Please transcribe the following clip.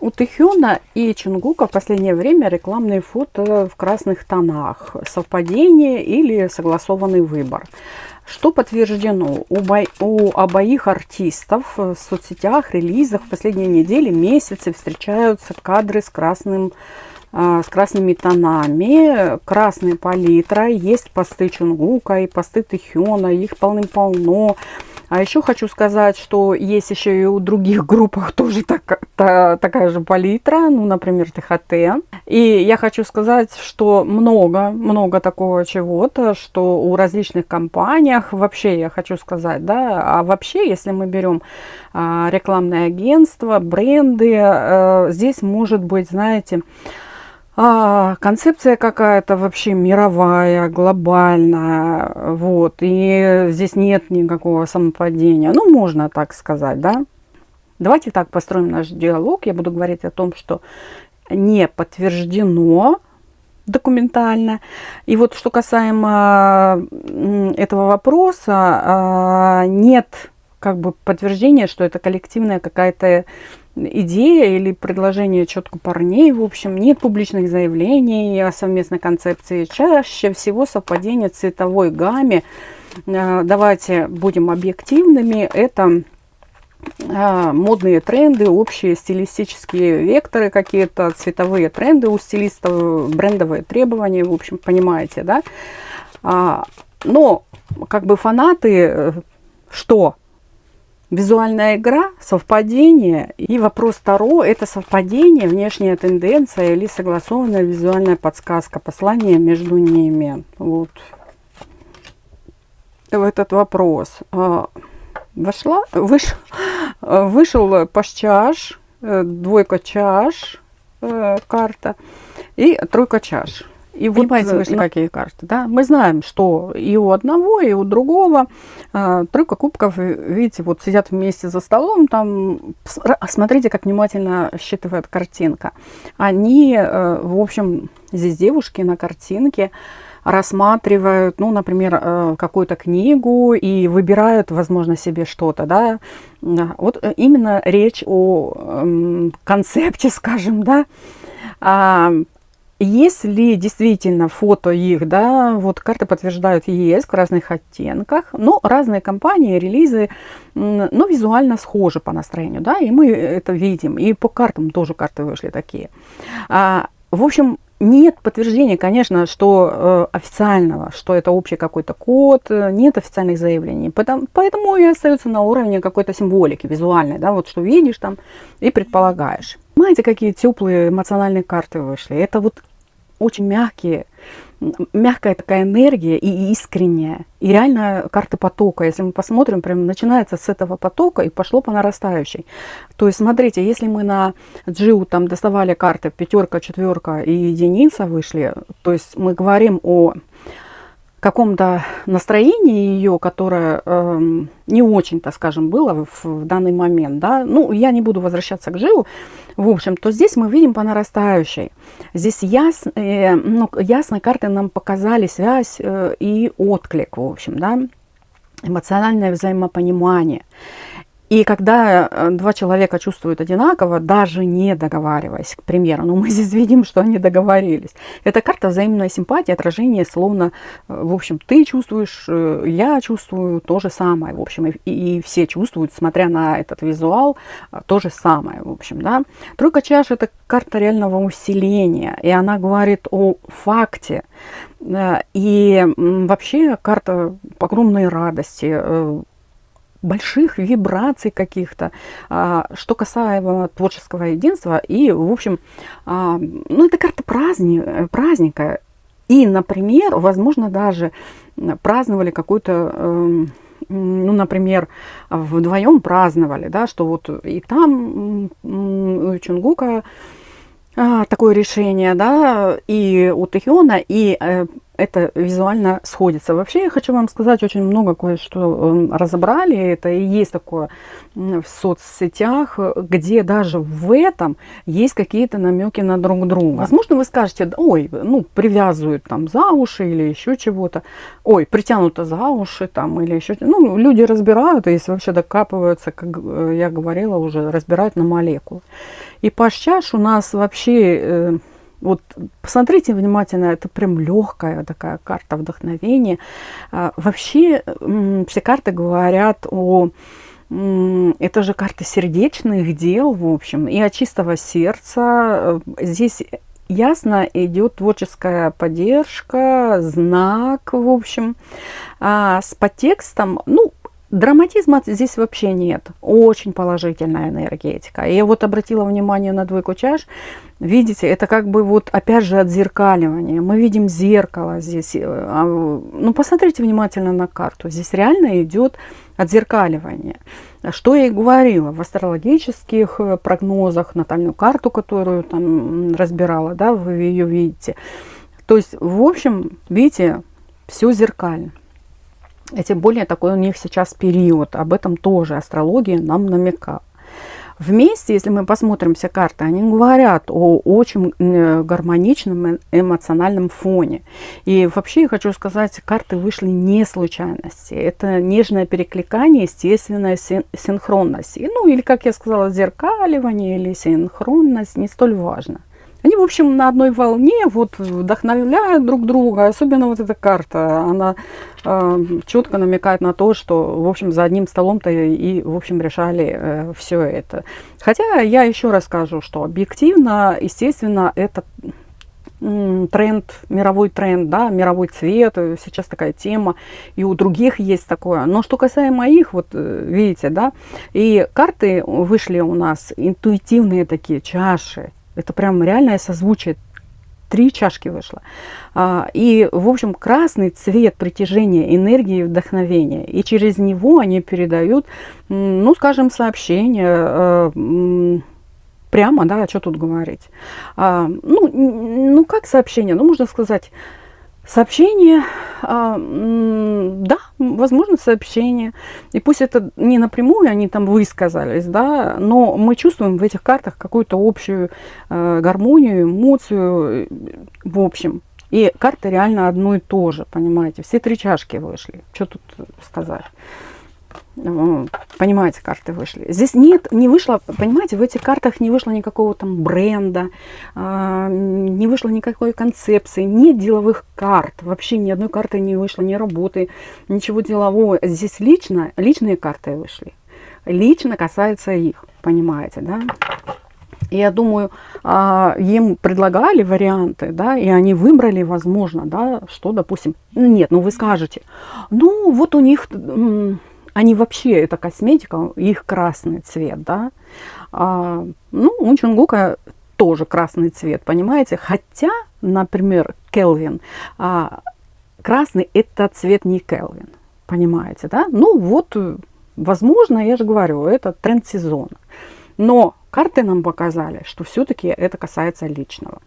У Тэхёна и Чонгука в последнее время рекламные фото в красных тонах. Совпадение или согласованный выбор. Что подтверждено? У обоих артистов в соцсетях, релизах в последние недели, месяцы встречаются кадры с красными тонами, красная палитра, есть посты Чонгука и посты Тэхёна, их полным-полно. А еще хочу сказать, что есть еще и у других группах тоже такая же палитра, ну, например, ТХТ. И я хочу сказать, что много такого чего-то, что у различных компаниях, вообще я хочу сказать, да, а вообще, если мы берем рекламное агентство, бренды, здесь может быть, знаете, концепция какая-то вообще мировая, глобальная, вот, и здесь нет никакого самопадения, ну, можно так сказать, да. Давайте так построим наш диалог, я буду говорить о том, что не подтверждено документально, и вот что касаемо этого вопроса, нет как бы подтверждения, что это коллективная какая-то идея или предложение четко парней, в общем, нет публичных заявлений о совместной концепции. Чаще всего совпадение в цветовой гамме, давайте будем объективными, это модные тренды, общие стилистические векторы какие-то, цветовые тренды у стилистов, брендовые требования, в общем, понимаете, да? Но как бы фанаты, что? Визуальная игра, совпадение. И вопрос второй – это совпадение, внешняя тенденция или согласованная визуальная подсказка, послание между ними. Вот. В этот вопрос вышел паш-чаш, двойка чаш, карта, и тройка чаш. И понимаете, вышли какие карты, да? Мы знаем, что и у одного, и у другого тройка кубков, видите, вот сидят вместе за столом, там, смотрите, как внимательно считывает картинка. Они, в общем, здесь девушки на картинке рассматривают, ну, например, какую-то книгу и выбирают, возможно, себе что-то, да. Вот именно речь о концепте, скажем, да. Если действительно фото их, да, вот карты подтверждают, есть в разных оттенках, но разные компании, релизы, ну, визуально схожи по настроению, да, и мы это видим, и по картам тоже карты вышли такие. В общем, нет подтверждения, конечно, что официального, что это общий какой-то код, нет официальных заявлений, поэтому и остается на уровне какой-то символики визуальной, да, вот что видишь там и предполагаешь. Понимаете, какие теплые эмоциональные карты вышли? Это вот очень мягкая такая энергия и искренняя. И реально карты потока. Если мы посмотрим, прям начинается с этого потока и пошло по нарастающей. То есть, смотрите, если мы на Джиу там доставали карты пятерка, четверка и единица вышли, то есть мы говорим о каком-то настроении ее, которое не очень-то, скажем, было в данный момент, да, ну, я не буду возвращаться к Джиу, в общем, то здесь мы видим по нарастающей. Здесь ясно карты нам показали связь и отклик, в общем, да, эмоциональное взаимопонимание. И когда два человека чувствуют одинаково, даже не договариваясь, к примеру, но мы здесь видим, что они договорились. Это карта взаимной симпатии, отражение, словно, в общем, ты чувствуешь, я чувствую то же самое, в общем, и все чувствуют, смотря на этот визуал, то же самое, в общем, да. Тройка чаш – это карта реального усиления, и она говорит о факте, и вообще карта огромной радости, больших вибраций каких-то, что касаемо творческого единства. И, в общем, ну, это карта праздника. И, например, возможно, даже праздновали какую-то, ну, например, вдвоем праздновали, да, что вот и там у Чонгука такое решение, да, и у Тэхёна, и это визуально сходится. Вообще, я хочу вам сказать, очень много кое-что разобрали. Это и есть такое в соцсетях, где даже в этом есть какие-то намеки на друг друга. Возможно, вы скажете, ой, ну, привязывают там за уши или еще чего-то. Ой, притянуто за уши там или еще что-то. Ну, люди разбирают, и если вообще докапываются, как я говорила уже, разбирают на молекулы. И паш чаш у нас вообще, вот посмотрите внимательно, это прям легкая такая карта вдохновения. Вообще все карты говорят о... Это же карта сердечных дел, в общем, и от чистого сердца. Здесь ясно идет творческая поддержка, знак, в общем, с подтекстом, ну, драматизма здесь вообще нет. Очень положительная энергетика. Я вот обратила внимание на двойку чаш. Видите, это как бы вот опять же отзеркаливание. Мы видим зеркало здесь. Ну, посмотрите внимательно на карту. Здесь реально идет отзеркаливание. Что я и говорила в астрологических прогнозах, натальную карту, которую там разбирала, да, вы ее видите. То есть, в общем, видите, все зеркально. И тем более такой у них сейчас период. Об этом тоже астрология нам намекала. Вместе, если мы посмотрим все карты, они говорят о очень гармоничном эмоциональном фоне. И вообще я хочу сказать, карты вышли не случайности. Это нежное перекликание, естественная синхронность. Ну или, как я сказала, зеркаливание или синхронность не столь важно. Они, в общем, на одной волне вот вдохновляют друг друга. Особенно вот эта карта, она четко намекает на то, что, в общем, за одним столом-то и, в общем, решали все это. Хотя я еще раз скажу, что объективно, естественно, это тренд, мировой тренд, да, мировой цвет, сейчас такая тема, и у других есть такое. Но что касаемо их, вот видите, да, и карты вышли у нас интуитивные такие чаши. Это прям реальное созвучие. 3 чашки вышло. И, в общем, красный цвет притяжения энергии и вдохновения. И через него они передают, ну, скажем, сообщения прямо, да, что тут говорить. Ну, как сообщение? Ну, можно сказать, сообщение, да, возможно, сообщение. И пусть это не напрямую, они там высказались, да, но мы чувствуем в этих картах какую-то общую гармонию, эмоцию, в общем. И карты реально одно и то же, понимаете. Все 3 чашки вышли. Что тут сказать? Понимаете, карты вышли. Здесь не вышло, понимаете, в этих картах не вышло никакого там бренда, не вышло никакой концепции, нет деловых карт. Вообще ни одной карты не вышло, ни работы, ничего делового. Здесь личные карты вышли. Лично касается их, понимаете, да? И я думаю, им предлагали варианты, да, и они выбрали, возможно, да, что, допустим, нет, ну вы скажете, ну вот у них... Они вообще, это косметика, их красный цвет, да. Ну, у Чонгука тоже красный цвет, понимаете. Хотя, например, Келвин, красный это цвет не Келвин, понимаете, да. Ну, вот, возможно, я же говорю, это тренд сезона. Но карты нам показали, что все-таки это касается личного.